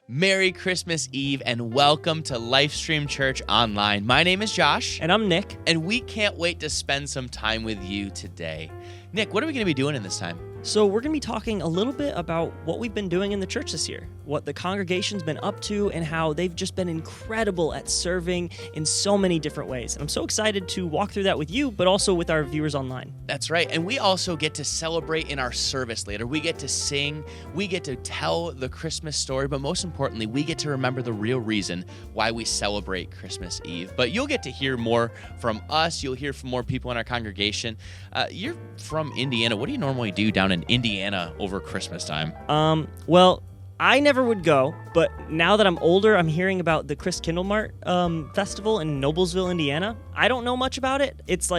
Merry Christmas Eve and welcome to Livestream Church Online. My name is Josh. And I'm Nick. And we can't wait to spend some time with you today. Nick, what are we going to be doing in this time? So we're going to be talking a little bit about what we've been doing in the church this year, what the congregation's been up to, and how they've just been incredible at serving in so many different ways. And I'm so excited to walk through that with you, but also with our viewers online. That's right. And we also get to celebrate in our service later. We get to sing, we get to tell the Christmas story, but most importantly, we get to remember the real reason why we celebrate Christmas Eve. But you'll get to hear more from us. You'll hear from more people in our congregation. You're from Indiana. What do you normally do down in Indiana over Christmas time? Well, I never would go, but now that I'm older, I'm hearing about the Chris Kindlemart festival in Noblesville, Indiana. I don't know much about it. It's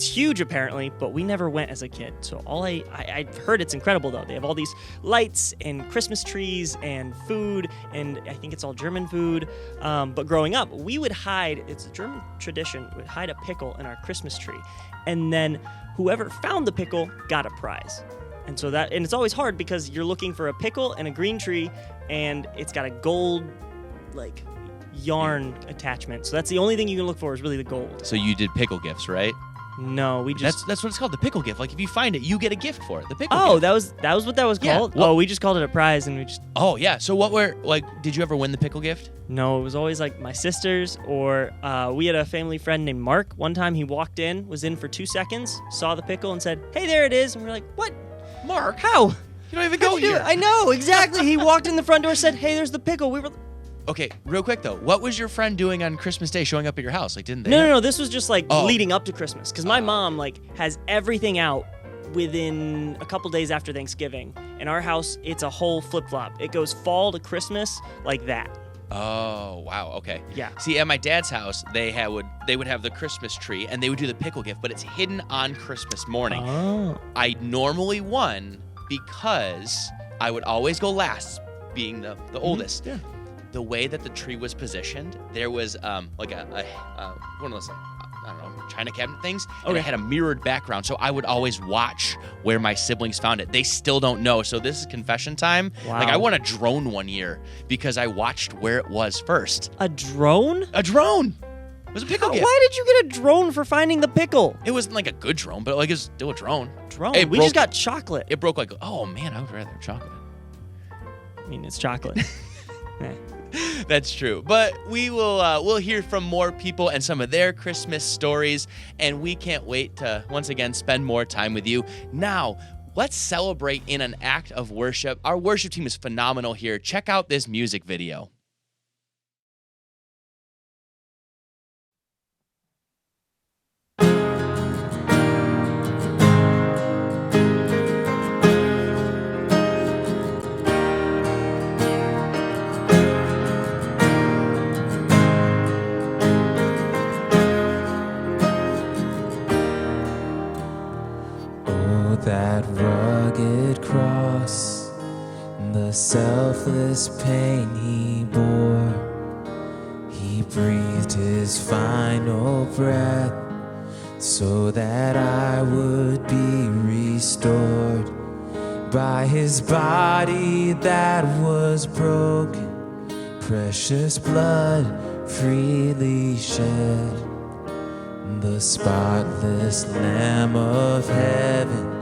huge apparently, but we never went as a kid. So I've heard it's incredible though. They have all these lights and Christmas trees and food, and I think it's all German food. But growing up, we would hide, it's a German tradition, we'd hide a pickle in our Christmas tree. And then whoever found the pickle got a prize. And it's always hard because you're looking for a pickle and a green tree, and it's got a gold, yarn attachment. So that's the only thing you can look for is really the gold. So you did pickle gifts, right? No, we just... That's what it's called, the pickle gift. Like, if you find it, you get a gift for it, the pickle gift. that was what that was called? Yeah. We just called it a prize, and we just... Oh, yeah. So did you ever win the pickle gift? No, it was always, my sisters, or we had a family friend named Mark. One time he walked in, was in for 2 seconds, saw the pickle, and said, "Hey, there it is." And we were like, "What? Mark? How? You don't even go here." I know, exactly. He walked in the front door, said, "Hey, there's the pickle." We were... Okay, real quick, though. What was your friend doing on Christmas Day showing up at your house? Didn't they? No. This was just, leading up to Christmas. Because my mom, has everything out within a couple days after Thanksgiving. In our house, it's a whole flip-flop. It goes fall to Christmas like that. Oh, wow. Okay. Yeah. See, at my dad's house, they would have the Christmas tree, and they would do the pickle gift, but it's hidden on Christmas morning. Oh. I normally won because I would always go last, being the oldest. Yeah. The way that the tree was positioned, there was one of those, china cabinet things, and it had a mirrored background, so I would always watch where my siblings found it. They still don't know, so this is confession time. Wow. I won a drone one year because I watched where it was first. A drone? A drone! It was a pickle gift. Why did you get a drone for finding the pickle? It wasn't a good drone, but it was still a drone. Drone? We just got chocolate. It broke oh man, I would rather have chocolate. I mean, it's chocolate. That's true. But we'll hear from more people and some of their Christmas stories, and we can't wait to once again spend more time with you. Now, let's celebrate in an act of worship. Our worship team is phenomenal here. Check out this music video. That rugged cross, the selfless pain he bore, he breathed his final breath so that I would be restored by his body that was broken, precious blood freely shed. The spotless Lamb of heaven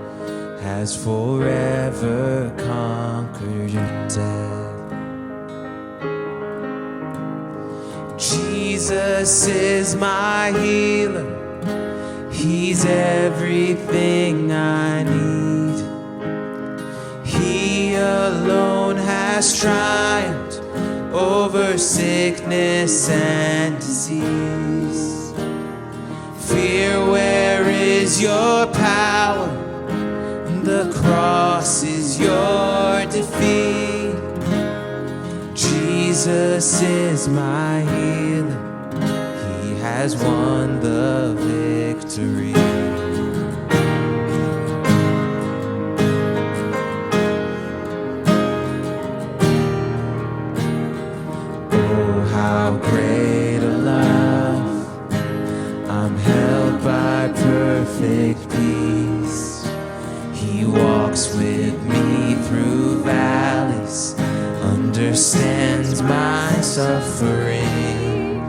has forever conquered death. Jesus is my healer. He's everything I need. He alone has triumphed over sickness and disease. Fear, where is your power? The cross is your defeat. Jesus is my healer. He has won the victory. Oh, how great a love. I'm held by perfect peace. He walks with me through valleys, understands suffering,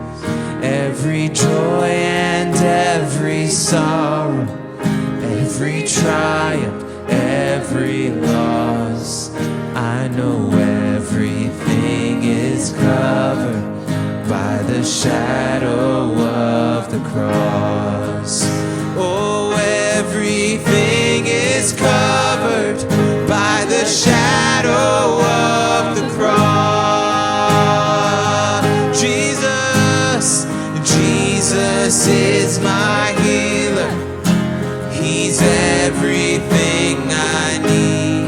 every joy and every sorrow, every triumph, every loss. I know everything is covered by the shadow of the cross. Oh, everything is covered by the shadow of the cross. Jesus is my healer. He's everything I need.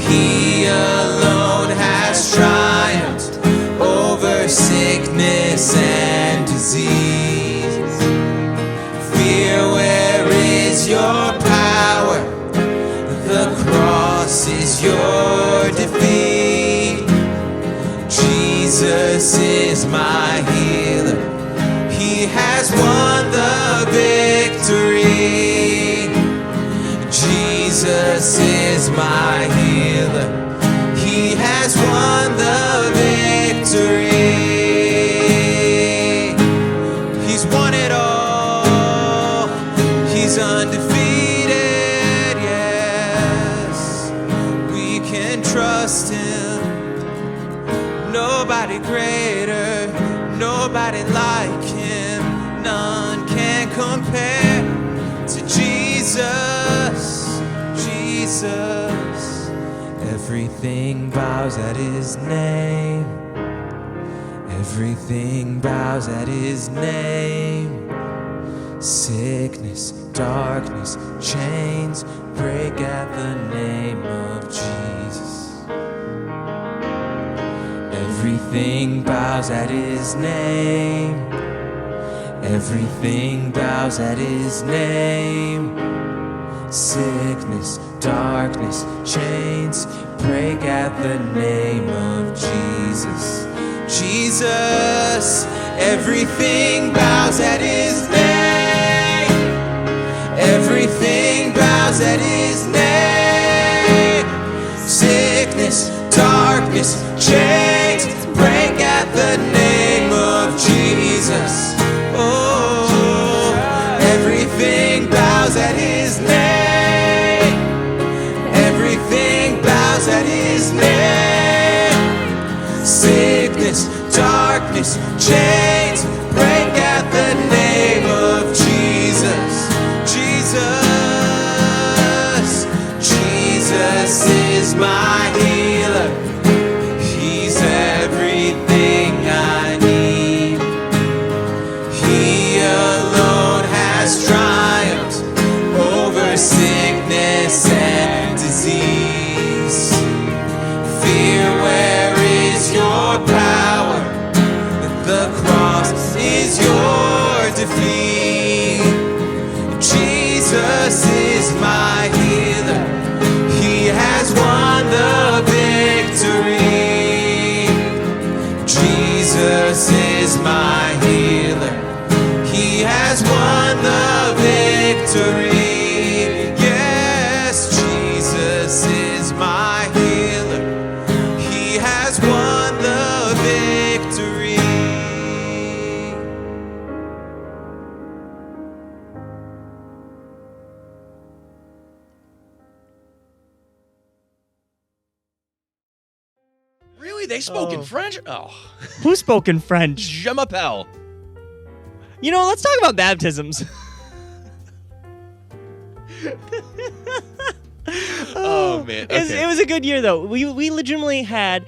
He alone has triumphed over sickness and disease. Fear, where is your power? The cross is your defeat. Jesus is my healer. He has won the victory. Jesus is my healer. He has won the victory. He's won it all. He's undefeated, yes. We can trust him. Nobody greater, nobody like him. None can compare to Jesus. Jesus. Everything bows at his name. Everything bows at his name. Sickness, darkness, chains break at the name of Jesus. Everything bows at his name. Everything bows at his name. Sickness, darkness, chains break at the name of Jesus. Jesus, everything bows at his name. Everything bows at his name. Sickness, darkness, chains break at the name of Jesus. Oh, everything bows at his name. Everything bows at his name. Sickness, darkness, chains break at the name of Jesus. Jesus, Jesus is my healer. He's everything I need. He alone has triumphed over sickness and disease. Fear, where is your power? The cross is your defeat. Jesus is my healer. He has won the victory. Jesus is my healer. He has won the victory. Yes, Jesus is my healer. He has won the victory. Really? They spoke in French? Oh. Who spoke in French? Je m'appelle. You know, let's talk about baptisms. Oh, man. Okay. It was a good year, though. We legitimately had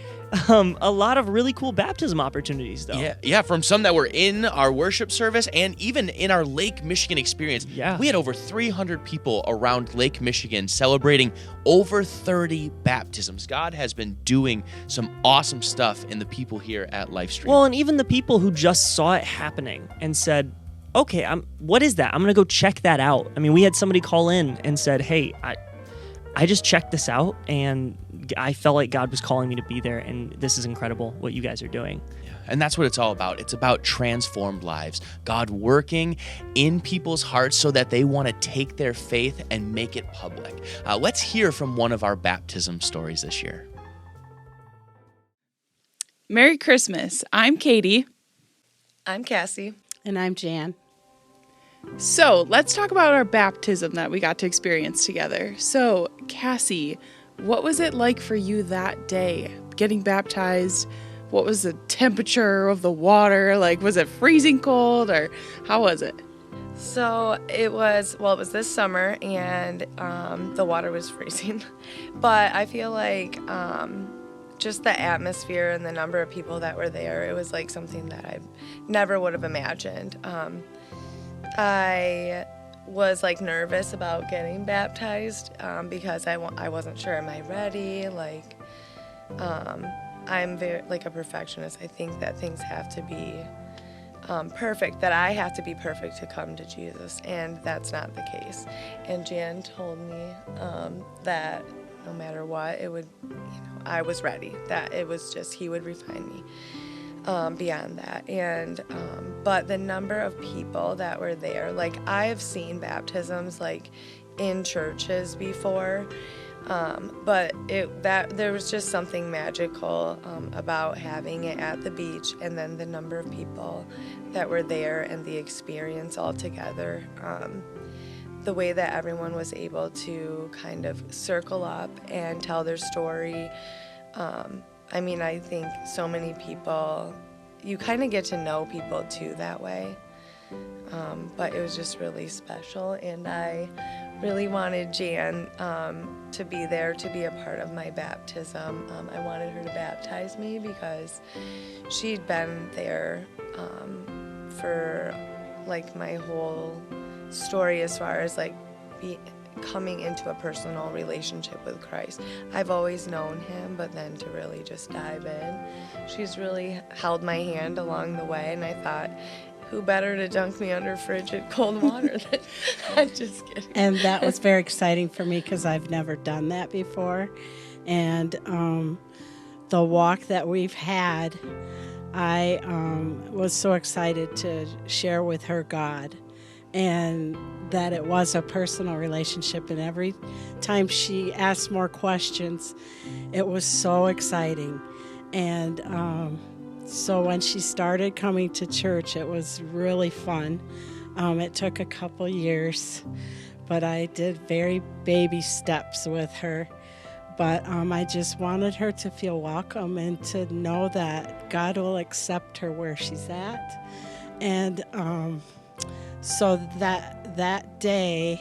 a lot of really cool baptism opportunities, though. Yeah, from some that were in our worship service and even in our Lake Michigan experience. Yeah. We had over 300 people around Lake Michigan celebrating over 30 baptisms. God has been doing some awesome stuff in the people here at Livestream. Well, and even the people who just saw it happening and said, okay, what is that? I'm going to go check that out. I mean, we had somebody call in and said, hey, I just checked this out, and I felt like God was calling me to be there, and this is incredible what you guys are doing. Yeah, and that's what it's all about. It's about transformed lives. God working in people's hearts so that they want to take their faith and make it public. Let's hear from one of our baptism stories this year. Merry Christmas. I'm Katie. I'm Cassie. And I'm Jan. So let's talk about our baptism that we got to experience together. So, Cassie, what was it like for you that day, getting baptized? What was the temperature of the water? Like, was it freezing cold, or how was it? So it was this summer, and the water was freezing. But I feel like just the atmosphere and the number of people that were there, it was like something that I never would have imagined. I was like nervous about getting baptized because I wasn't sure, am I ready? Like, I'm very like a perfectionist. I think that things have to be perfect, that I have to be perfect to come to Jesus, and that's not the case. And Jan told me that no matter what, it would, I was ready, that it was just, he would refine me beyond that. And but the number of people that were there, like I have seen baptisms like in churches before, but there was just something magical about having it at the beach, and then the number of people that were there and the experience all together. The way that everyone was able to kind of circle up and tell their story. I mean, I think so many people, you kind of get to know people too that way. But it was just really special, and I really wanted Jan to be there, to be a part of my baptism. I wanted her to baptize me because she'd been there for like my whole story as far as like coming into a personal relationship with Christ. I've always known him, but then to really just dive in, she's really held my hand along the way, and I thought, who better to dunk me under frigid cold water than I'm just kidding. And that was very exciting for me because I've never done that before. And the walk that we've had, I was so excited to share with her God, and that it was a personal relationship. And every time she asked more questions, it was so exciting. And so when she started coming to church, it was really fun. It took a couple years, but I did very baby steps with her. But I just wanted her to feel welcome and to know that God will accept her where she's at. And so that day,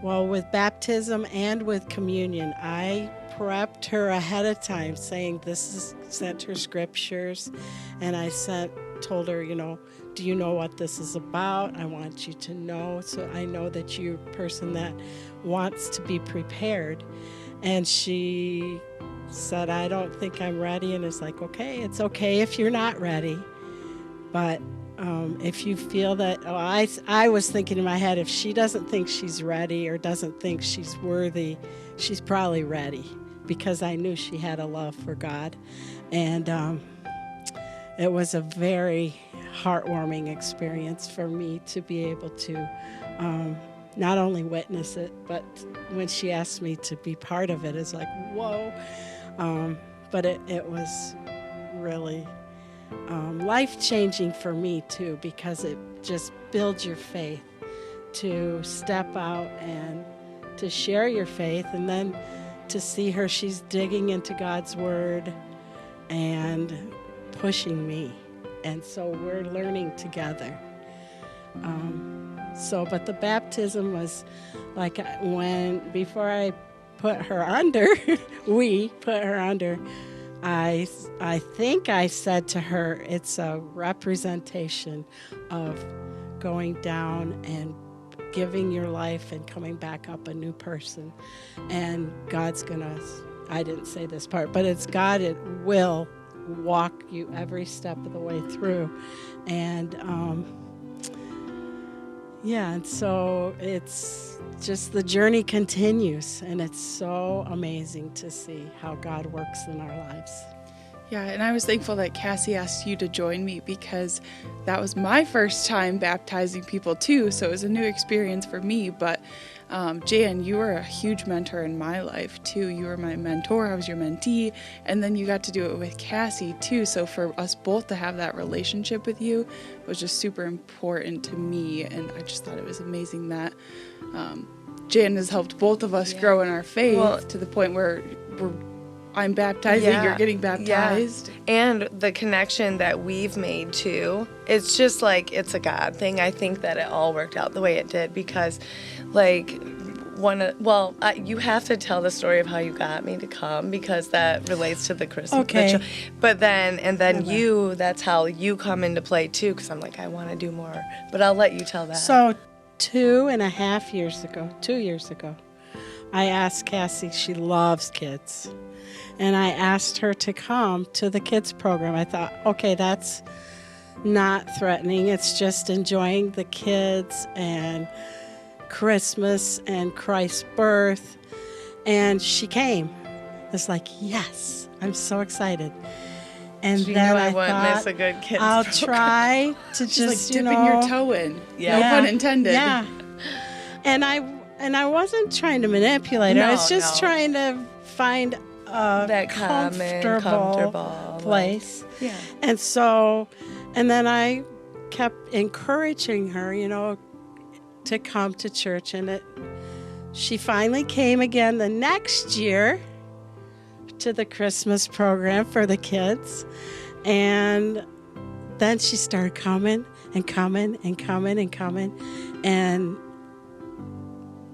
well, with baptism and with communion, I prepped her ahead of time, saying sent her scriptures, and I told her, do you know what this is about? I want you to know, so I know that you're a person that wants to be prepared. And she said, I don't think I'm ready. And it's like, okay, it's okay if you're not ready. But if you feel that, I was thinking in my head, if she doesn't think she's ready or doesn't think she's worthy, she's probably ready, because I knew she had a love for God. And it was a very heartwarming experience for me to be able to not only witness it, but when she asked me to be part of it, it's like, whoa. But it was really life-changing for me too, because it just builds your faith to step out and to share your faith, and then to see her, she's digging into God's word and pushing me, and so we're learning together. But the baptism was like before I put her under, we put her under, I think I said to her, it's a representation of going down and giving your life and coming back up a new person. And God's gonna, I didn't say this part, but it's God, it will walk you every step of the way through. And and so it's just, the journey continues, and it's so amazing to see how God works in our lives. Yeah, and I was thankful that Cassie asked you to join me, because that was my first time baptizing people too, so it was a new experience for me. But Jan, you were a huge mentor in my life too. You were my mentor, I was your mentee, and then you got to do it with Cassie too. So for us both to have that relationship with you was just super important to me, and I just thought it was amazing that Jan has helped both of us grow in our faith to the point where I'm baptizing, you're getting baptized. And the connection that we've made too, it's just like, it's a God thing. I think that it all worked out the way it did because like you have to tell the story of how you got me to come because that relates to the Christmas. Okay. But then that's how you come into play too because I'm like, I want to do more. But I'll let you tell that. So 2.5 years ago, 2 years ago, I asked Cassie, she loves kids, and I asked her to come to the kids program. I thought, okay, that's not threatening. It's just enjoying the kids and Christmas and Christ's birth. And she came. It's like, yes, I'm so excited. And she then knew I wouldn't thought, miss a good kids I'll program. try to She's just, like dipping your toe in. Yeah. No pun intended. Yeah. And I wasn't trying to manipulate her. I was just trying to find a that comfortable place. Yeah. And so, and then I kept encouraging her, to come to church. And she finally came again the next year to the Christmas program for the kids. And then she started coming and coming and coming and coming. And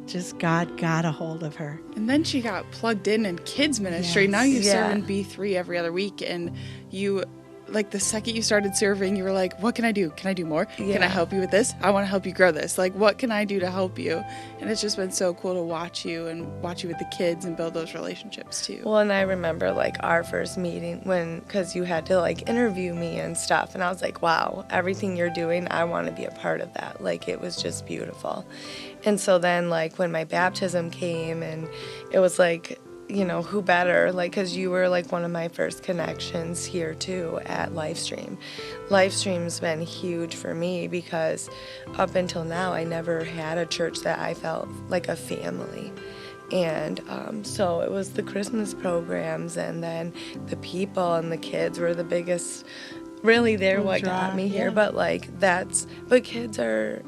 just God got a hold of her. And then she got plugged in kids ministry. Yes. Now you serve in B3 every other week, and you, like the second you started serving, you were like, what can I do? Can I do more? Yeah. Can I help you with this? I want to help you grow this. Like, what can I do to help you? And it's just been so cool to watch you with the kids and build those relationships too. Well, and I remember like our first meeting because you had to like interview me and stuff. And I was like, wow, everything you're doing, I want to be a part of that. Like, it was just beautiful. And so then like when my baptism came and it was like, who better? Like, because you were like one of my first connections here too at Livestream. Livestream's been huge for me because up until now I never had a church that I felt like a family. And so it was the Christmas programs and then the people and the kids were the biggest, really they're what got me here. But but kids are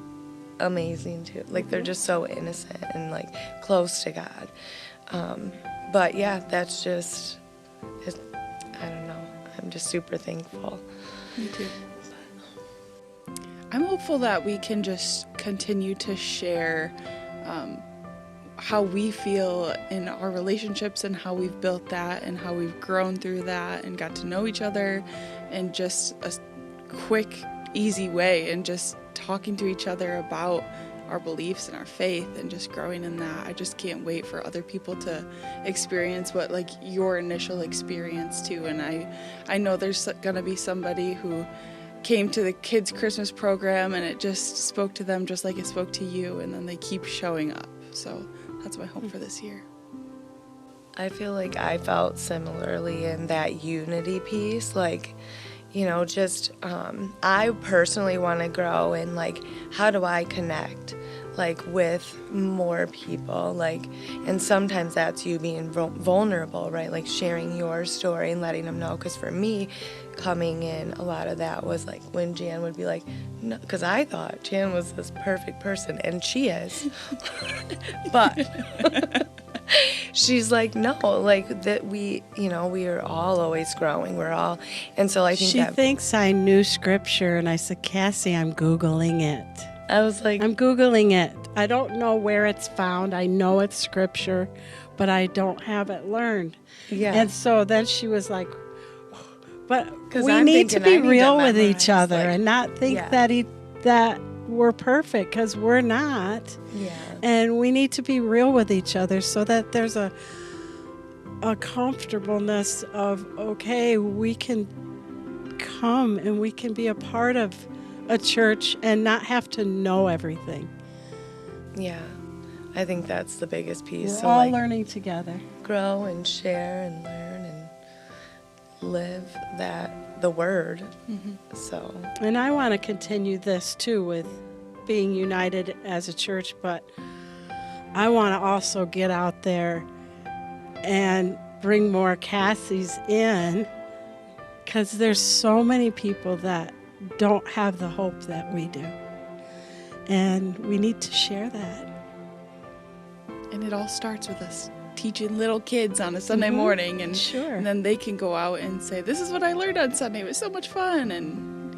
amazing too. Like they're just so innocent and like close to God. But yeah, that's just, I don't know. I'm just super thankful. Me too. I'm hopeful that we can just continue to share how we feel in our relationships and how we've built that and how we've grown through that and got to know each other in just a quick, easy way, and just talking to each other about our beliefs and our faith and just growing in that. I just can't wait for other people to experience what like your initial experience too. And I know there's gonna be somebody who came to the kids' Christmas program and it just spoke to them just like it spoke to you, and then they keep showing up. So that's my hope for this year. I feel like I felt similarly in that unity piece, like, just I personally want to grow in like how do I connect like with more people, like, and sometimes that's you being vulnerable, right? Like sharing your story and letting them know. Because for me, coming in, a lot of that was like when Jan would be like, no, because I thought Jan was this perfect person, and she is, but. She's like, no, like that we are all always growing. We're all, and so I think she thinks I knew scripture, and I said, Cassie, I'm Googling it. I was like, I'm Googling it. I don't know where it's found. I know it's scripture, but I don't have it learned. yeah. And so then she was like, but 'Cause we I'm need to thinking be I need to real with each memorize, other like, and not think yeah. that we're perfect, because we're not. yeah. And we need to be real with each other so that there's a comfortableness of, okay, we can come and we can be a part of a church and not have to know everything. Yeah. I think that's the biggest piece. We're So all like, learning together. grow and share and learn and live the word. Mm-hmm. So. And I want to continue this too with being united as a church, but I want to also get out there and bring more Cassies in, because there's so many people that don't have the hope that we do. And we need to share that. And it all starts with us teaching little kids on a Sunday morning, and Sure. and then they can go out and say, this is what I learned on Sunday. It was so much fun. And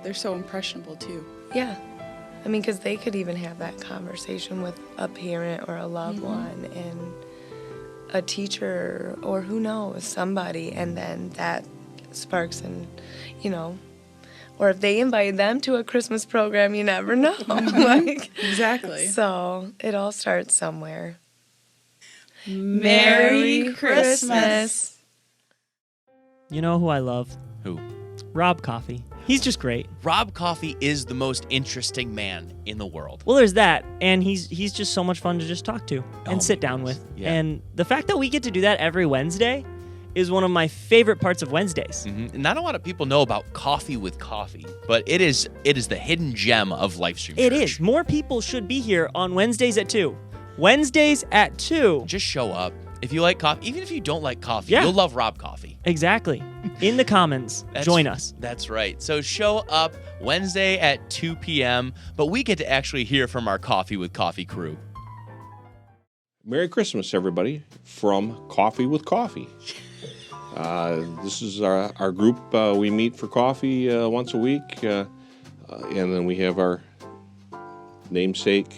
they're so impressionable too. Yeah. I mean, because they could even have that conversation with a parent or a loved one and a teacher or who knows, somebody, and then that sparks and, or if they invite them to a Christmas program, you never know. Exactly. So it all starts somewhere. Merry Christmas. You know who I love? Who? Rob Coffey. He's just great. Rob Coffey is the most interesting man in the world. Well, there's that, and he's just so much fun to just talk to and Oh, sit my down goodness. with. Yeah. And the fact that we get to do that every Wednesday is one of my favorite parts of Wednesdays. And not a lot of people know about Coffee with Coffee, but it is the hidden gem of Livestream It Church. is. More people should be here on Wednesdays at 2. Wednesdays at 2. Just show up. If you like coffee, even if you don't like coffee, Yeah. you'll love Rob Coffey. Exactly. In the Commons. Join us. That's right. So show up Wednesday at 2 p.m., but we get to actually hear from our Coffee with Coffee crew. Merry Christmas, everybody, from Coffee with Coffee. This is our group. We meet for coffee once a week, and then we have our namesake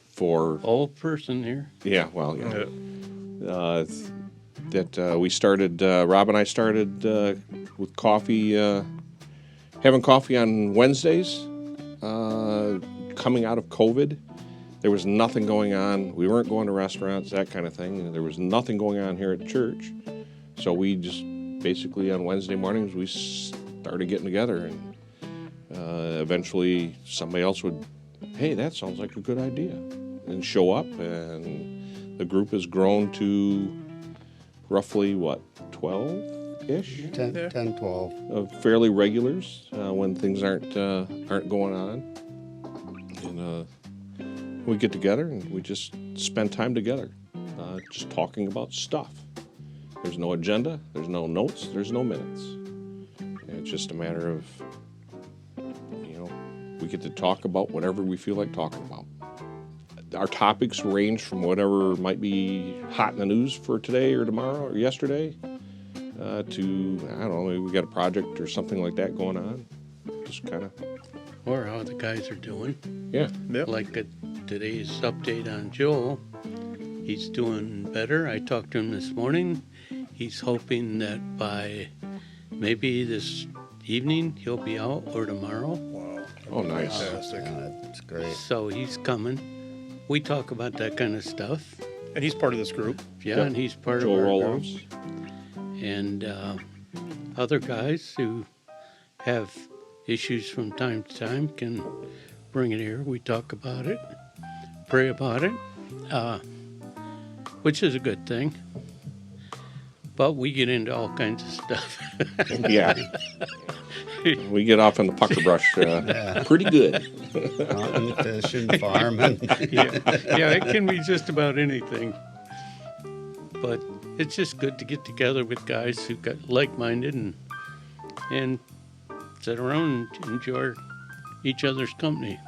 for... Old person here. Yeah, well, yeah. That we started, Rob and I started with coffee, having coffee on Wednesdays, coming out of COVID. There was nothing going on. We weren't going to restaurants, that kind of thing. There was nothing going on here at church. So we just basically on Wednesday mornings, we started getting together, and eventually somebody else would, hey, that sounds like a good idea, and show up, and the group has grown to roughly, 12-ish? 10, 12. Of fairly regulars when things aren't going on. And we get together and we just spend time together, just talking about stuff. There's no agenda, there's no notes, there's no minutes. It's just a matter of, we get to talk about whatever we feel like talking about. Our topics range from whatever might be hot in the news for today or tomorrow or yesterday to, I don't know, maybe we got a project or something like that going on. Just kind of, Or how the guys are doing. yeah. Like today's update on Joel. He's doing better. I talked to him this morning. He's hoping that by maybe this evening he'll be out, or tomorrow. Wow. Oh, nice. Fantastic. That's great. So he's coming. We talk about that kind of stuff. And he's part of this group. Yeah, and he's part Joel of our group. Roloffs. And other guys who have issues from time to time can bring it here. We talk about it, pray about it, which is a good thing. But we get into all kinds of stuff. Yeah. We get off in the pucker brush pretty good. Hunting, fishing, farming. yeah, it can be just about anything. But it's just good to get together with guys who got like-minded and sit around and enjoy each other's company.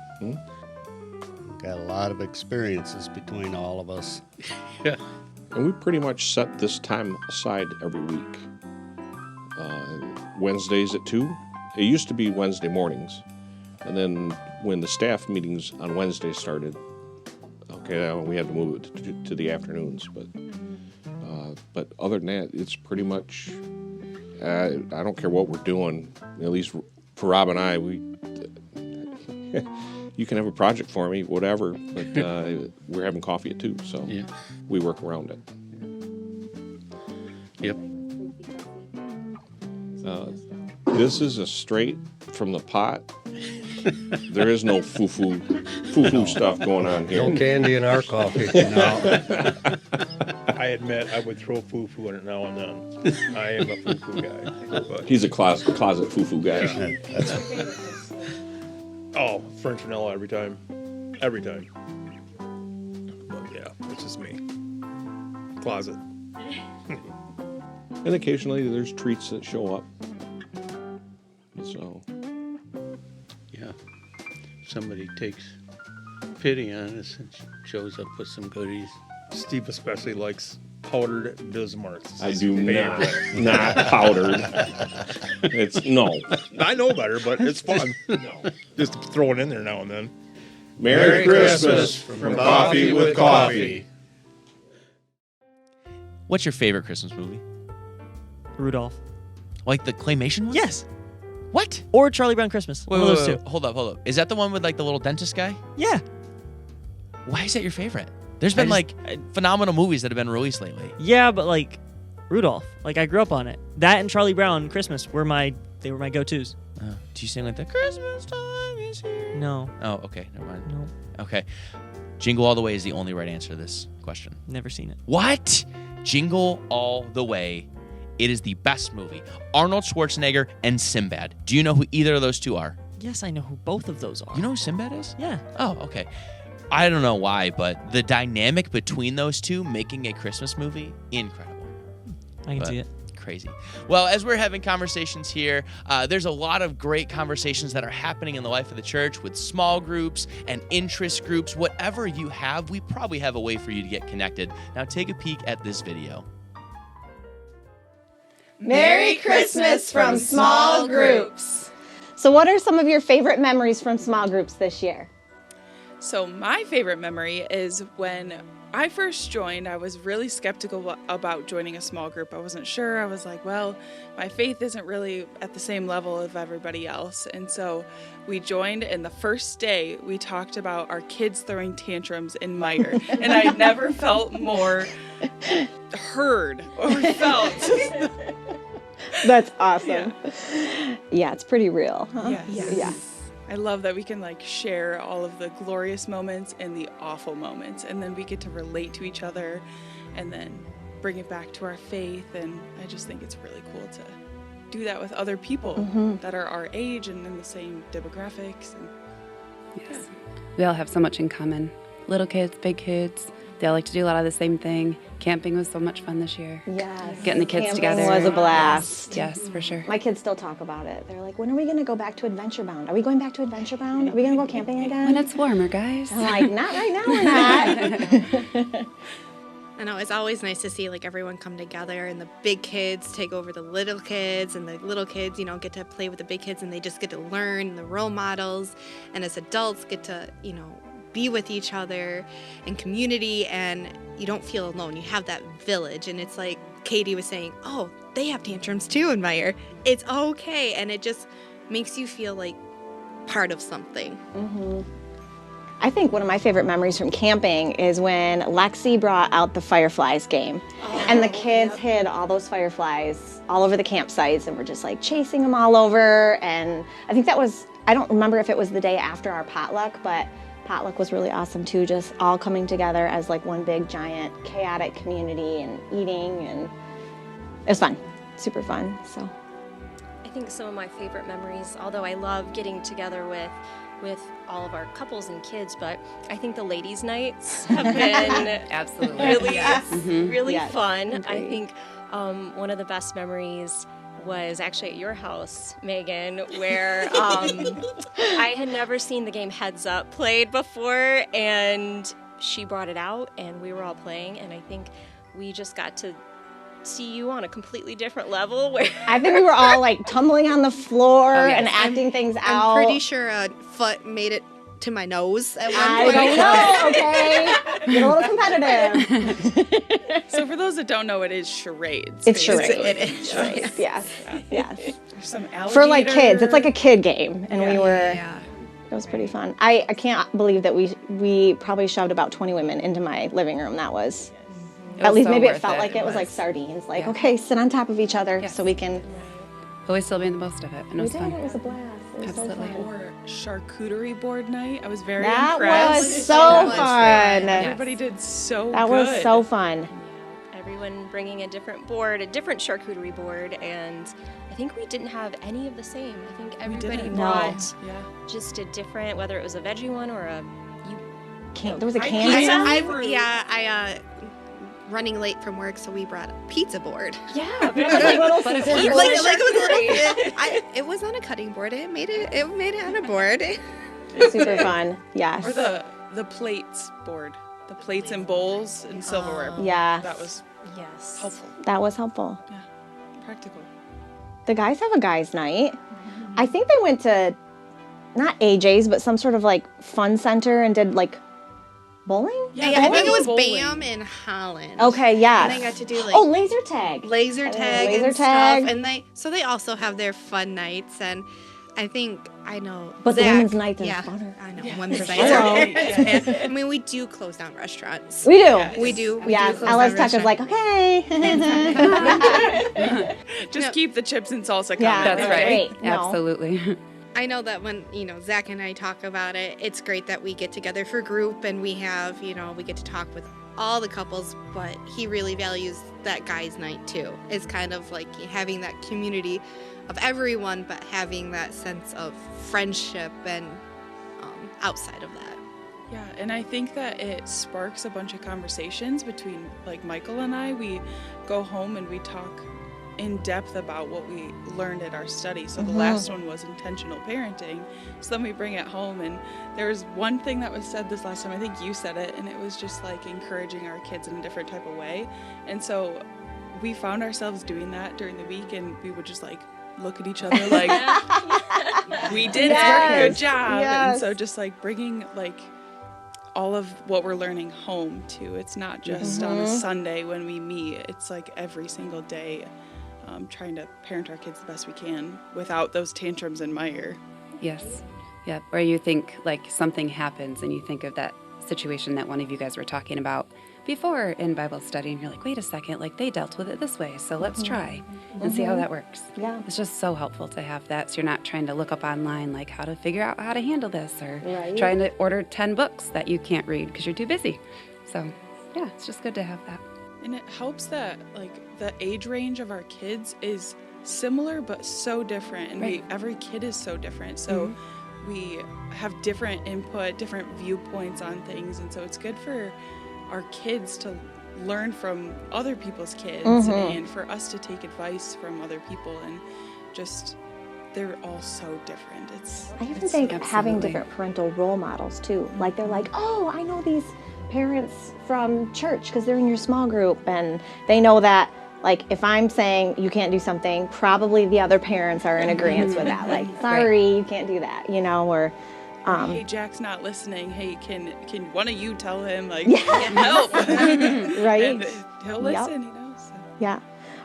Got a lot of experiences between all of us. Yeah. And we pretty much set this time aside every week. Wednesdays at 2. It used to be Wednesday mornings. And then when the staff meetings on Wednesday started, we had to move it to the afternoons. But other than that, it's pretty much, I don't care what we're doing. At least for Rob and I, you can have a project for me, whatever, but we're having coffee at 2, so Yeah. we work around it. Yep. This is a straight from the pot. There is no foo-foo stuff going on here. No candy in our coffee. No. I admit I would throw foo-foo in it now and then. I am a foo-foo guy. But, He's a closet foo-foo guy. That's oh, French vanilla every time. Every time. But yeah, it's just me. Closet. And occasionally there's treats that show up. So, Yeah. Somebody takes pity on us and shows up with some goodies. Steve especially likes powdered Bismarcks. I do not powdered. It's no. I know better, but it's fun. Just to throw it in there now and then. Merry Christmas from Coffee with Coffee. What's your favorite Christmas movie? Rudolph. Like the claymation one? Yes. What? Or Charlie Brown Christmas. Wait, One of wait, those wait, two. hold up. Is that the one with like the little dentist guy? Yeah. Why is that your favorite? There's been phenomenal movies that have been released lately. Yeah, but like Rudolph. Like I grew up on it. That and Charlie Brown Christmas were my go-tos. Do you sing like the Christmas time is here? No. Oh, okay. Never mind. No. Okay. Jingle All the Way is the only right answer to this question. Never seen it. What? Jingle All the Way. It is the best movie. Arnold Schwarzenegger and Sinbad. Do you know who either of those two are? Yes, I know who both of those are. You know who Sinbad is? Yeah. Oh, okay. I don't know why, but the dynamic between those two making a Christmas movie, incredible. I can see it. Crazy. Well, as we're having conversations here, there's a lot of great conversations that are happening in the life of the church with small groups and interest groups. Whatever you have, we probably have a way for you to get connected. Now take a peek at this video. Merry Christmas from small groups. So what are some of your favorite memories from small groups this year? So my favorite memory is when I first joined, I was really skeptical about joining a small group. I wasn't sure. I was like, well, my faith isn't really at the same level of everybody else. And so we joined, and the first day we talked about our kids throwing tantrums in Meyer. And I never felt more heard or felt. That's awesome. Yeah, it's pretty real. Huh? Yes. Yeah. I love that we can share all of the glorious moments and the awful moments, and then we get to relate to each other and then bring it back to our faith. And I just think it's really cool to do that with other people that are our age and in the same demographics. And, yes. We all have so much in common. Little kids, big kids, they all like to do a lot of the same thing. Camping was so much fun this year. Yes. Getting the kids Camping together was a blast. Yes, for sure. My kids still talk about it. They're like, when are we going to go back to Adventure Bound? Are we going back to Adventure Bound? Are we going to go camping again? When it's warmer, guys. I'm like, not right now, we're not. I know, it's always nice to see everyone come together and the big kids take over the little kids, and the little kids, get to play with the big kids, and they just get to learn the role models, and as adults get to, be with each other in community, and you don't feel alone. You have that village, and it's like Katie was saying, oh, they have tantrums too in Meyer. It's okay, and it just makes you feel like part of something. Mm-hmm. I think one of my favorite memories from camping is when Lexi brought out the Fireflies game. And the kids hid all those fireflies all over the campsites, and were just chasing them all over. And I think that was, I don't remember if it was the day after our potluck, but potluck was really awesome too, just all coming together as one big giant chaotic community and eating, and it was fun, super fun. So I think some of my favorite memories, although I love getting together with all of our couples and kids, but I think the ladies' nights have been absolutely really Yes. fun. Agreed. I think one of the best memories was actually at your house, Megan, where I had never seen the game Heads Up played before, and she brought it out, and we were all playing, and I think we just got to see you on a completely different level. Where I think we were all tumbling on the floor Oh, yes. and acting things out. I'm pretty sure a foot made it to my nose at one I point. don't know, okay? Get a little competitive. so for those that don't know, it is charades. It's charades. basically. It is. Charades, yes, yes. There's some For alligator. kids, it's like a kid game, and we were. Yeah. It was pretty fun. I can't believe that we probably shoved about 20 women into my living room. That was, at least so maybe it worth felt it. like it was like was. sardines. Yeah. Okay, sit on top of each other Yes. so we can. But we still made the most of it, and it was We fun. did. It was a blast. It was Absolutely. so fun. Or charcuterie board night. I was very That impressed. was so That was fun. fun. Everybody did so That good. was so fun. everyone bringing a different board, a different charcuterie board, and I think we didn't have any of the same. I think everybody didn't. brought Yeah. just a different, whether it was a veggie one or There was a candy. Running late from work, so we brought a pizza board. Yeah, it was on a cutting board. It made it on a board. Super fun. Yes. Or the plates board, the plates and bowls and silverware. Yes. That was helpful. That was helpful. Yeah, practical. The guys have a guys' night. I think they went to not AJ's, but some sort of like fun center and did like bowling. Yeah, I think it was BAM in Holland. Okay, yes. And they got to do like laser tag. Laser tag. Stuff. And they also have their fun nights, and I know. But Zach, the women's night is funner. I know. Women's nights. I mean, we do close down restaurants. We do. Yes. We do. Yes. Ellis Tucker's like, okay. Just keep the chips and salsa coming. Yeah, That's right. No. Absolutely. I know that when, Zach and I talk about it, it's great that we get together for group and we have, we get to talk with all the couples, but he really values that guys' night too. It's kind of like having that community of everyone, but having that sense of friendship and outside of that. Yeah, and I think that it sparks a bunch of conversations between like Michael and I. We go home and we talk in depth about what we learned at our study. So the last one was intentional parenting. So then we bring it home, and there was one thing that was said this last time, I think you said it, and it was just like encouraging our kids in a different type of way. And so we found ourselves doing that during the week, and we would just like look at each other like, we did it, good job. Yes. And so just like bringing like all of what we're learning home too. It's not just on a Sunday when we meet, it's like every single day. Trying to parent our kids the best we can without those tantrums in my ear. Yes. Yeah. Or you think like something happens and you think of that situation that one of you guys were talking about before in Bible study, and you're like, wait a second, like they dealt with it this way, so let's try and see how that works. Yeah. It's just so helpful to have that, so you're not trying to look up online like how to figure out how to handle this, or trying to order 10 books that you can't read because you're too busy. So yeah, it's just good to have that. And it helps that like the age range of our kids is similar but so different, and every kid is so different. So we have different input, different viewpoints on things, and so it's good for our kids to learn from other people's kids and for us to take advice from other people, and just they're all so different. I even think having different parental role models too. Like they're like, oh, I know these parents from church because they're in your small group, and they know that like if I'm saying you can't do something, probably the other parents are in agreement with that. Like, sorry, you can't do that, or hey, Jack's not listening. Hey, can one of you tell him like help? Right? And he'll listen, So. Yeah.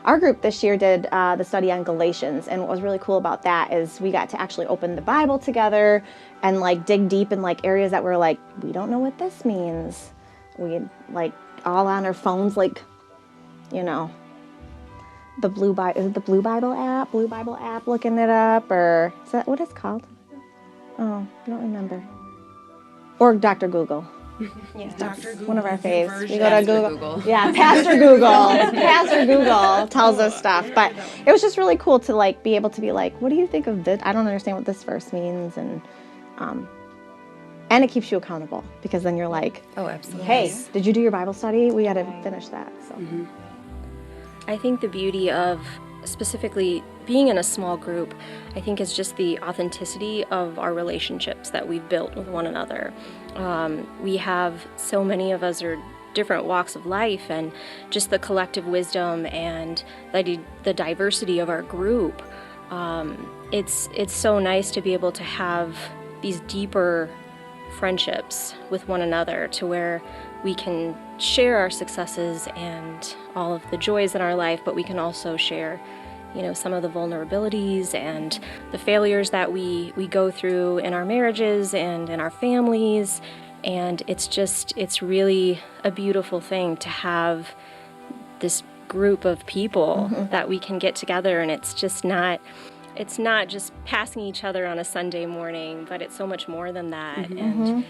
Our group this year did the study on Galatians, and what was really cool about that is we got to actually open the Bible together and like dig deep in like areas that were like, we don't know what this means. We like all on our phones, like, the Blue Bible app, looking it up, or is that what it's called? Oh, I don't remember. Or Dr. Google. Yeah, Dr. Google. One of our faves. We go to Google. Yeah, Pastor Google. Pastor Google tells us stuff. But it was just really cool to like be able to be like, what do you think of this? I don't understand what this verse means, and it keeps you accountable, because then you're like, oh, absolutely. Hey, did you do your Bible study? We got to finish that. So. I think the beauty of specifically being in a small group, I think, is just the authenticity of our relationships that we've built with one another. We have so many of us are different walks of life, and just the collective wisdom and the diversity of our group. It's so nice to be able to have these deeper friendships with one another, to where we can share our successes and all of the joys in our life, but we can also share, some of the vulnerabilities and the failures that we go through in our marriages and in our families. And it's really a beautiful thing to have this group of people that we can get together, and it's not just passing each other on a Sunday morning, but it's so much more than that. And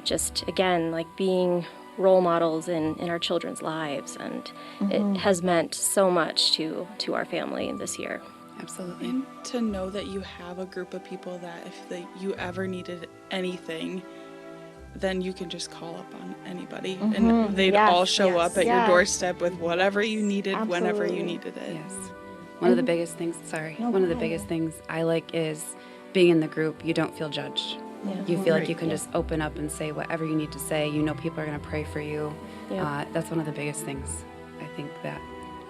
just, again, like being role models in our children's lives, and it has meant so much to our family this year. Absolutely. And to know that you have a group of people that if you ever needed anything, then you can just call up on anybody Mhm. and they'd Yes, all show yes, up at your yes. doorstep with whatever you needed, whenever you Absolutely. needed it. Yes. One of the biggest things, one of the biggest things I like is being in the group, you don't feel judged. Yeah. You feel like Right. you can Yeah. just open up and say whatever you need to say. You know people are going to pray for you. Yeah. That's one of the biggest things, I think, that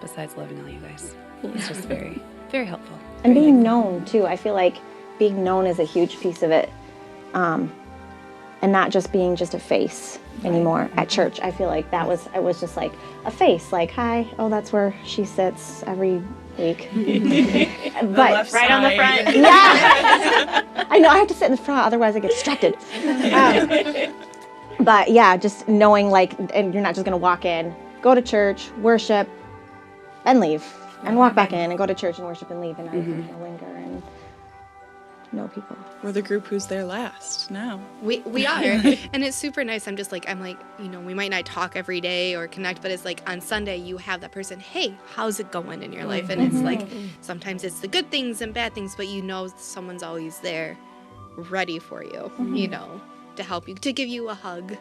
besides loving all you guys. It's Yeah. just very, very helpful. And being known too. I feel like being known is a huge piece of it. And not just being just a face anymore at church. I feel like I was just like a face, like, hi, oh, that's where she sits every week. But left right on the side. front. Yeah. I know I have to sit in the front, otherwise I get distracted. But yeah, just knowing like, and you're not just gonna walk in, go to church, worship, and leave. And walk back in and go to church and worship and leave, and I'm gonna linger and know people. We're the group who's there last now. We are. And it's super nice. I'm like, we might not talk every day or connect, but it's like on Sunday you have that person, hey, how's it going in your life? And it's like, sometimes it's the good things and bad things, but someone's always there ready for you, to help you, to give you a hug.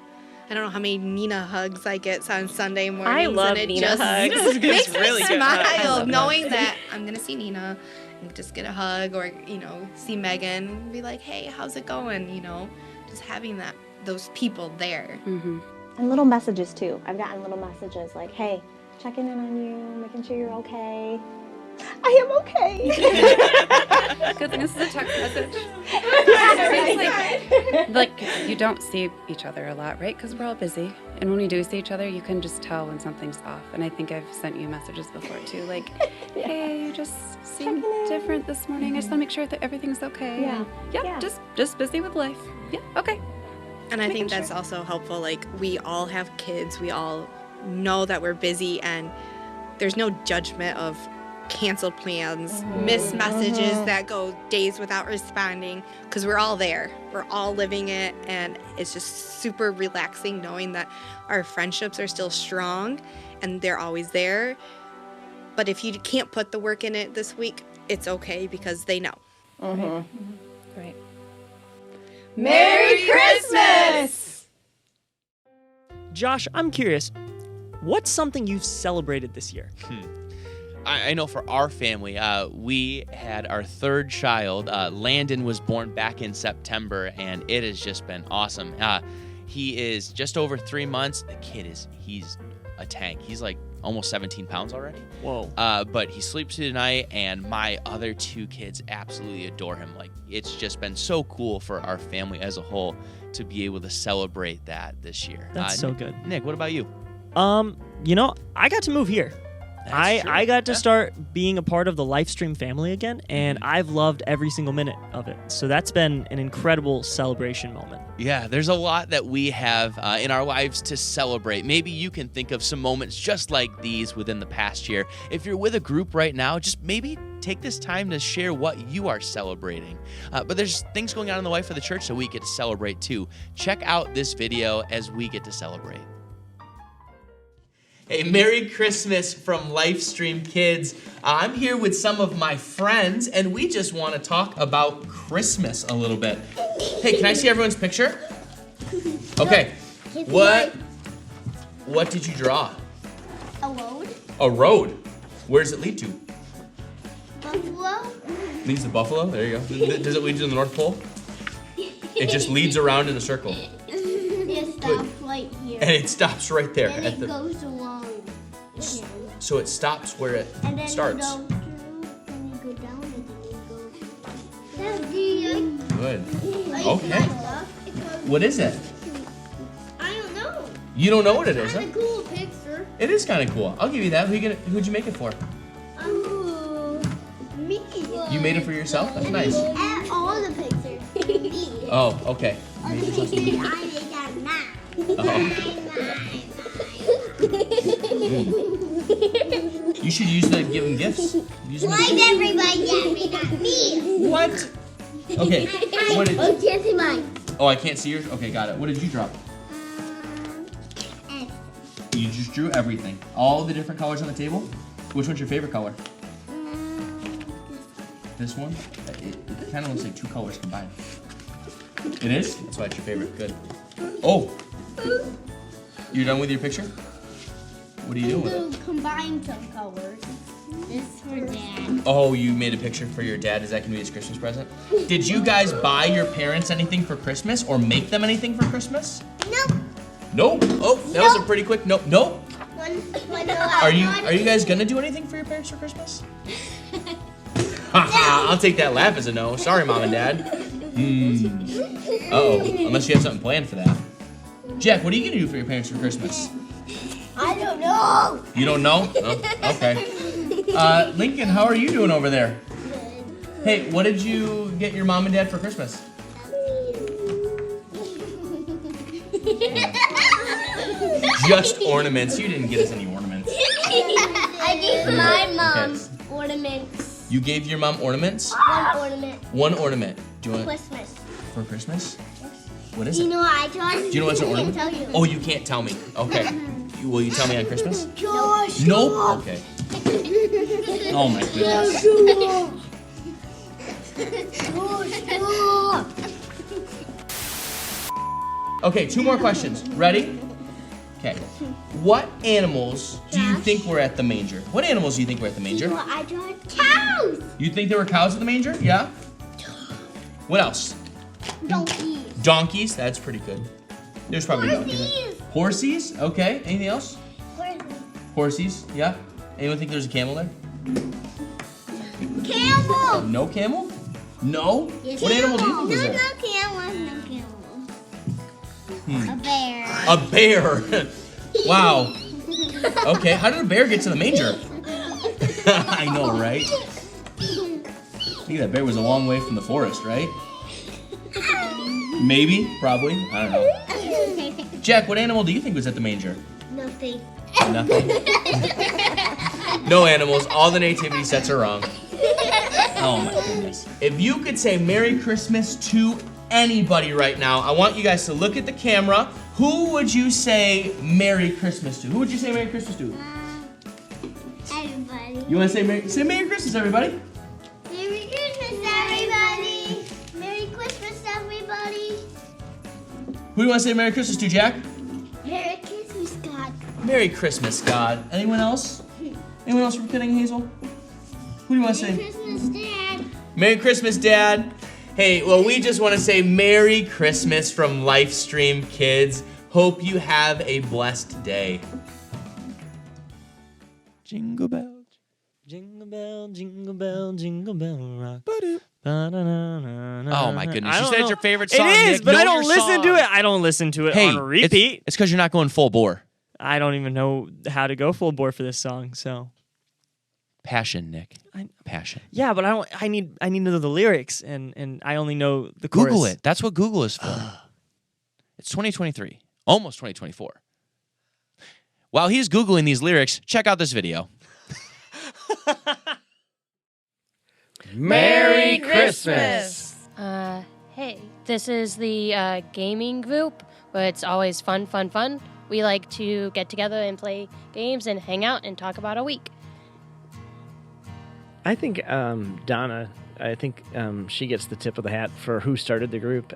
I don't know how many Nina hugs I get on Sunday mornings. I love and it Nina just hugs. makes me Really good smile hugs. knowing that I'm going to see Nina and just get a hug, or, see Megan and be like, hey, how's it going? Just having those people there. And little messages too. I've gotten little messages like, hey, checking in on you, making sure you're okay. I am okay. Good thing this is a text message. Like you don't see each other a lot, right? Because we're all busy. And when we do see each other, you can just tell when something's off. And I think I've sent you messages before too, like, hey, you just seem different this morning. I just want to make sure that everything's okay. Yeah. And Yeah. just busy with life. Yeah, okay. And I Making think that's sure. also helpful. Like, we all have kids. We all know that we're busy, and there's no judgment of canceled plans, missed messages that go days without responding, because we're all there. We're all living it, and it's just super relaxing knowing that our friendships are still strong and they're always there. But if you can't put the work in it this week, it's okay, because they know. Right. Merry Christmas! Josh, I'm curious, what's something you've celebrated this year? I know for our family, we had our third child. Landon was born back in September, and it has just been awesome. He is just over 3 months. The kid he's a tank. He's like almost 17 pounds already. Whoa. But he sleeps through the night, and my other two kids absolutely adore him. Like, it's just been so cool for our family as a whole to be able to celebrate that this year. That's so good. Nick, what about you? I got to move here. That's true. I got to start being a part of the livestream family again, and I've loved every single minute of it. So that's been an incredible celebration moment. Yeah, there's a lot that we have in our lives to celebrate. Maybe you can think of some moments just like these within the past year. If you're with a group right now, just maybe take this time to share what you are celebrating. But there's things going on in the life of the church that we get to celebrate too. Check out this video as we get to celebrate. Hey, Merry Christmas from Livestream Kids. I'm here with some of my friends, and we just want to talk about Christmas a little bit. Hey, can I see everyone's picture? Okay, what did you draw? A road. A road. Where does it lead to? Buffalo. Leads to Buffalo? There you go. Does it lead to the North Pole? It just leads around in a circle. It stops right here. And it stops right there. Then it goes along. So it stops where it And then starts. you go through, then you go down, and then you go. Good. I Okay. What is it? don't know. You don't know what it is, huh? It's a cool picture. It is kind of cool. I'll give you that. Who'd you make it for? Me. You made it for yourself? That's nice. And all the pictures. Me. Oh, okay. You made yourself some- I made that map. You should use the give them gifts. Use them Why as- did everybody get me, not me? What? Okay. What did? Oh, can't see mine. Oh, I can't see yours. Okay, got it. What did you draw? You just drew everything. All the different colors on the table. Which one's your favorite color? This one? It kind of looks like two colors combined. It is? That's why it's your favorite. Good. Oh. You done with your picture? What are you doing with it? Combine some colors. This for Dad. Oh, you made a picture for your dad. Is that gonna be his Christmas present? Did you guys buy your parents anything for Christmas or make them anything for Christmas? Nope. Nope. Oh, that was a pretty quick nope. Nope. When Are you guys gonna do anything for your parents for Christmas? Haha, I'll take that laugh as a no. Sorry, Mom and Dad. Uh-oh, unless you have something planned for that. Jack, what are you gonna do for your parents for Christmas? I don't know. You don't know? Oh, okay. Lincoln, how are you doing over there? Hey, what did you get your mom and dad for Christmas? Just ornaments. You didn't get us any ornaments. I gave my mom ornaments. You gave your mom ornaments? One ornament. One ornament. Do you want Christmas. for Christmas? What is Do it? you know what I got? Do you know what's an ornament? I can't tell you. Oh, you can't tell me. Okay. Will you tell me on Christmas? Josh. Nope. Okay. Oh my goodness. Okay, 2 more questions. Ready? Okay. What animals do you think were at the manger? What animals do you think were at the manger? You know what I got? Cows. You think there were cows at the manger? Yeah? What else? Donkeys. Donkeys? That's pretty good. There's probably donkeys. Horses? Okay. Anything else? Horses? Yeah. Anyone think there's a camel there? Camel. No camel? No? Yes. What animal do you think was there? No camel. A bear. A bear. Wow. Okay, how did a bear get to the manger? I know, right? I think that bear was a long way from the forest, right? Maybe, probably. I don't know. Jack, what animal do you think was at the manger? Nothing. Nothing. No animals. All the nativity sets are wrong. Oh my goodness. If you could say Merry Christmas to anybody right now, I want you guys to look at the camera. Who would you say Merry Christmas to? Who would you say Merry Christmas to? Everybody. You want to say Merry Christmas, everybody? Merry Christmas, everybody. Merry Christmas, everybody. Who do you want to say Merry Christmas to, Jack? Merry Christmas, God. Merry Christmas, God. Anyone else? Anyone else forgetting Hazel? Who do you want to say? Merry Christmas, Dad. Merry Christmas, Dad. Hey, well, we just want to say Merry Christmas from Livestream Kids. Hope you have a blessed day. Jingle bell. Jingle bell, jingle bell, jingle bell rock. Oh my goodness! You said it's your favorite It song. is, Nick. but Know I don't your listen to song. it. I don't listen to it Hey, on repeat. it's because you're not going full bore. I don't even know how to go full bore for this song. So Passion, Nick. Passion. yeah, but I don't. I need to know the lyrics, and I only know the chorus. Google it. That's what Google is for. It's 2023, almost 2024. While he's Googling these lyrics, check out this video. Merry Christmas! Hey, this is the gaming group, where it's always fun. We like to get together and play games and hang out and talk about our week. I think Donna, she gets the tip of the hat for who started the group.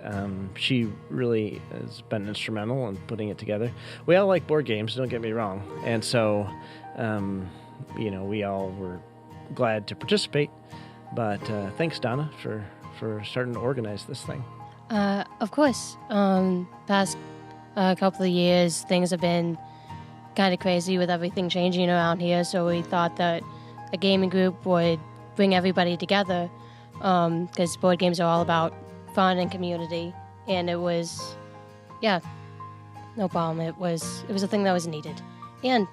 She really has been instrumental in putting it together. We all like board games, don't get me wrong. And so, we all were glad to participate. But thanks, Donna, for starting to organize this thing. Of course. Past couple of years, things have been kind of crazy with everything changing around here, so we thought that a gaming group would bring everybody together, because board games are all about fun and community, and it was, no problem. It was a thing that was needed, and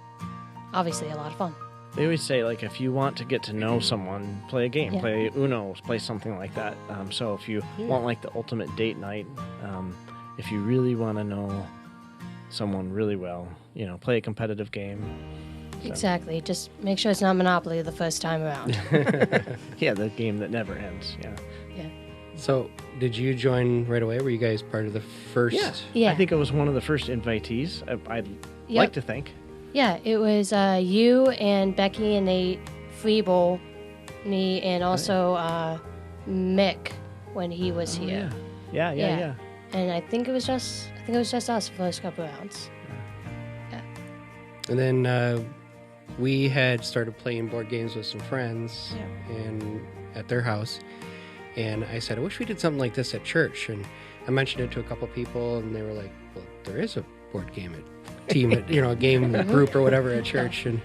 obviously a lot of fun. They always say, like, if you want to get to know someone, play a game, play Uno, play something like that. So if you want, like, the ultimate date night, if you really want to know someone really well, play a competitive game. So. Exactly. Just make sure it's not Monopoly the first time around. Yeah, the game that never ends, yeah. So, did you join right away? Were you guys part of the first? Yeah. I think I was one of the first invitees, I'd like to think. Yeah, it was you and Becky and Nate, Freeble, me, and also Mick when he was here. Yeah. and I think it was just us for the first couple rounds. And then we had started playing board games with some friends and at their house. And I said, I wish we did something like this at church. And I mentioned it to a couple people, and they were like, well, there is a board game team, a game group or whatever at church. And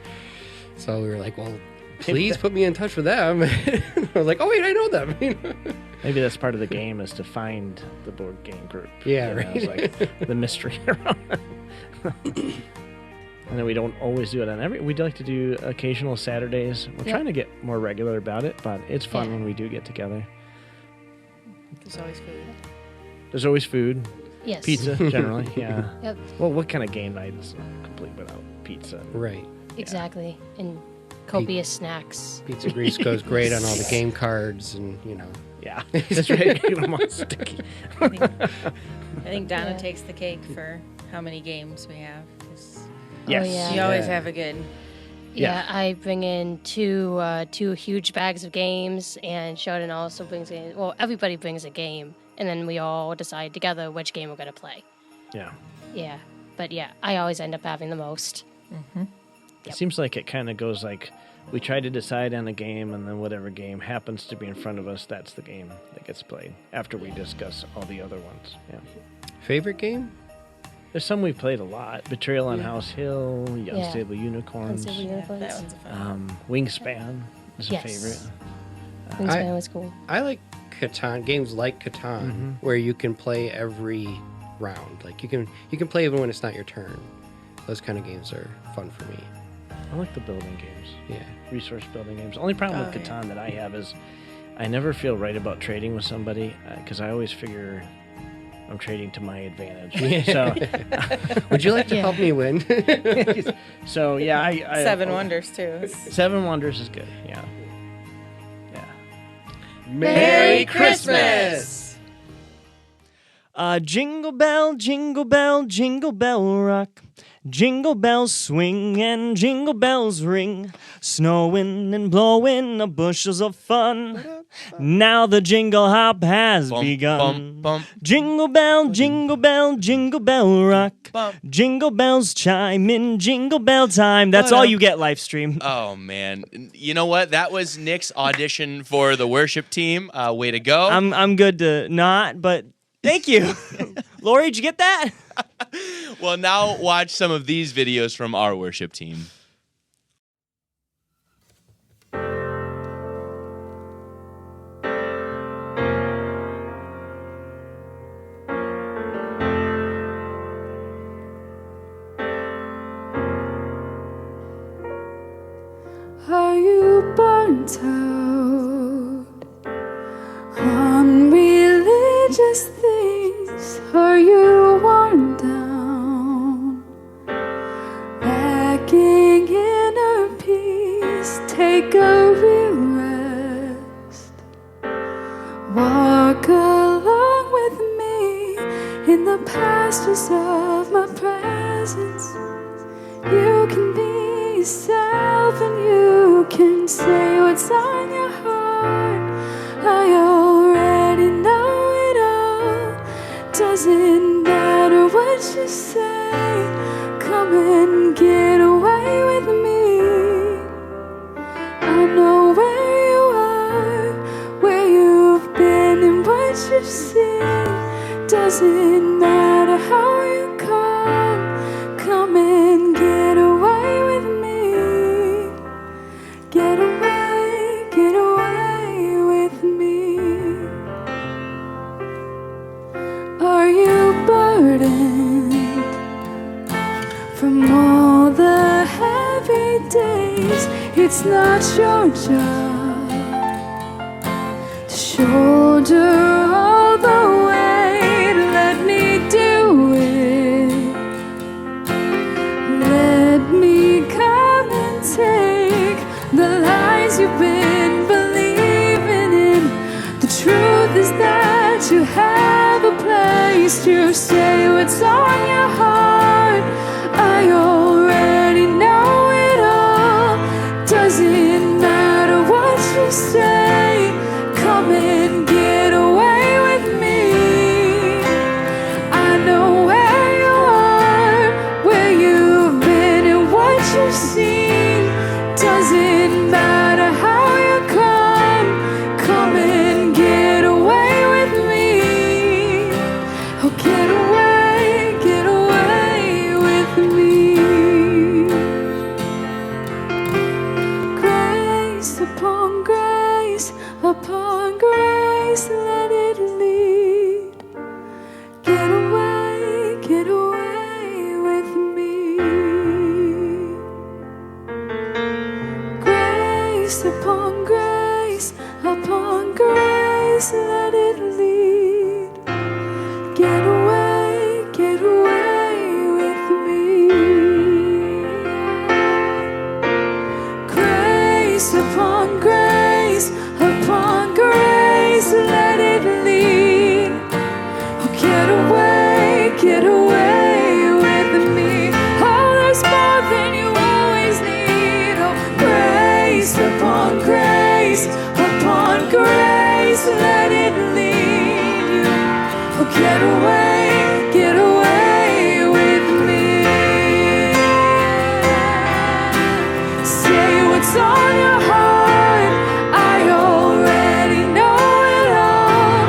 so we were like, well, please put me in touch with them. I was like, oh, wait, I know them. Maybe that's part of the game, is to find the board game group. Yeah, right. It's like the mystery around it. And then we don't always do it on we'd like to do occasional Saturdays. We're trying to get more regular about it, but it's fun when we do get together. There's always food. There's always food. Yes. Pizza, generally, yeah. Yep. Well, what kind of game night is complete without pizza? Right. Exactly. And copious snacks. Pizza grease goes great on all the game cards, and Yeah, that's right. Get them all sticky. I think Donna takes the cake for how many games we have. Yes. You always have a good. Yeah, I bring in two huge bags of games, and Sheldon also brings in. Well, everybody brings a game, and then we all decide together which game we're gonna play. Yeah. Yeah, but I always end up having the most. Mm-hmm. It seems like it kind of goes like we try to decide on a game, and then whatever game happens to be in front of us, that's the game that gets played after we discuss all the other ones. Yeah. Favorite game? There's some we've played a lot. Betrayal on House Hill, Unstable Unicorns. Unstable Unicorns. That one's a fun Wingspan is a favorite. Wingspan was cool. I like Catan, games like Catan, where you can play every round. Like you can play even when it's not your turn. Those kind of games are fun for me. I like the building games. Yeah. Resource building games. The only problem with Catan that I have is I never feel right about trading with somebody because I always figure I'm trading to my advantage. So, would you like to help me win? So yeah, I Seven Wonders too. Seven Wonders is good. Yeah. Merry Christmas! Jingle bell, jingle bell, jingle bell rock. Jingle bells swing and jingle bells ring, snowing and blowing the bushels of fun. Now the jingle hop has begun. Jingle bell, jingle bell, jingle bell rock. Jingle bells chime in jingle bell time. That's all you get, Livestream. Oh, man. You know what? That was Nick's audition for the worship team. Way to go. I'm good to not, but thank you. Lori, did you get that? Well, now watch some of these videos from our worship team. Are you burnt out on religious things? Are you worn down, lacking inner peace? Take a real rest. Walk along with me in the pastures of my presence. You can be yourself and you can say what's on your heart. I already know it all. Doesn't matter what you say. Come and get away with me. I know where you are, where you've been and what you've seen. Doesn't matter how you come. Come and get away with me. Get away with me. Are you burdened from all the heavy days? It's not your job to shoulder all the weight. Let me do it. Let me come and take the lies you've been believing in. The truth is that you have a place to say what's on your heart. I already know it all. Doesn't matter what you say. Come and get away with me. Grace upon grace, upon grace, let it lead. Get away with me. Grace upon grace, upon grace, let it lead. Get away with me. Grace upon grace, upon grace, let it lead. Oh, get away with me. Oh, there's more than you always need. Oh, grace upon grace, upon grace, let it lead you. Oh, get away with me. Say what's on your heart. I already know it all.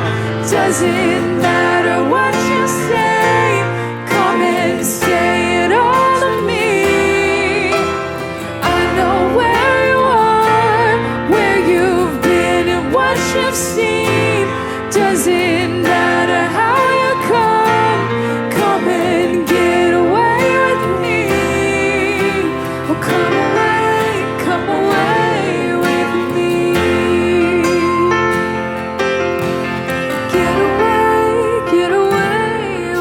Doesn't matter what you say. Come and say it all to me. I know where you are, where you've been and what you've seen. Doesn't matter how you come and get away with me. Oh, come away with me. Get away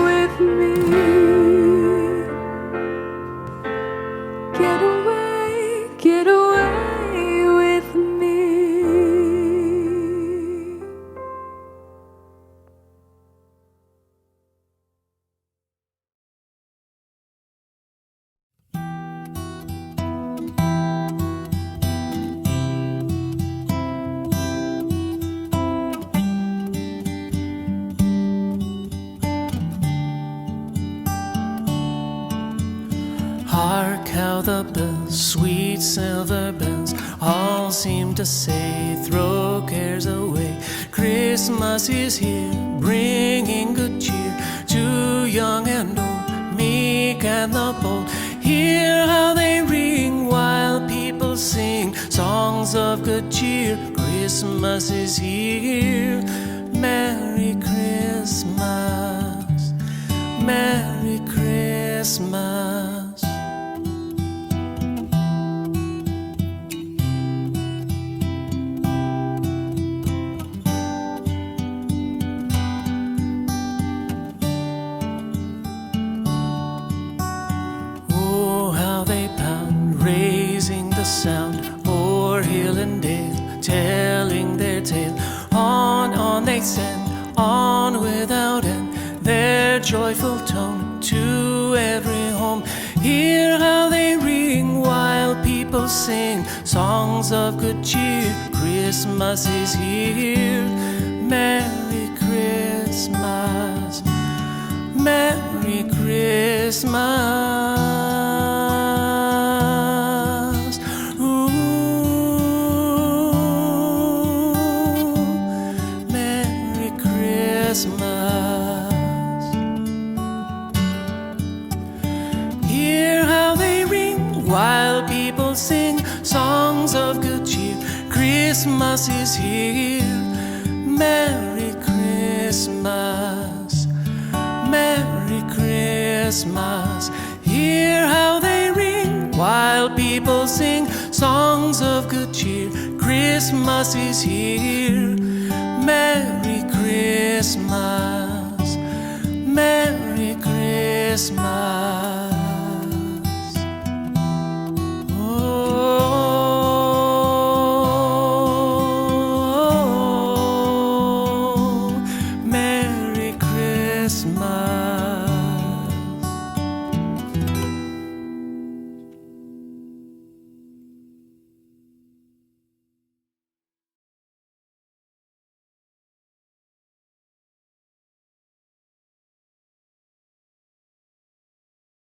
with me. Get away with me. Hark how the bells, sweet silver bells, all seem to say, throw cares away. Christmas is here, bringing good cheer to young and old, meek and the bold. Hear how they ring while people sing songs of good cheer. Christmas is here. Merry Christmas, Merry Christmas. Oh, how they pound, raising the sound o'er hill and dale, telling their tale. On they send, on without end, their joyful tone to every home. Hear how they ring while people sing songs of good cheer. Christmas is here. Merry Christmas, Merry Christmas. Ooh, Merry Christmas. Hear how they ring while people sing songs of good cheer. Christmas is here. Merry Christmas, Merry Christmas. Hear how they ring while people sing songs of good cheer. Christmas is here. Merry Christmas, Merry Christmas.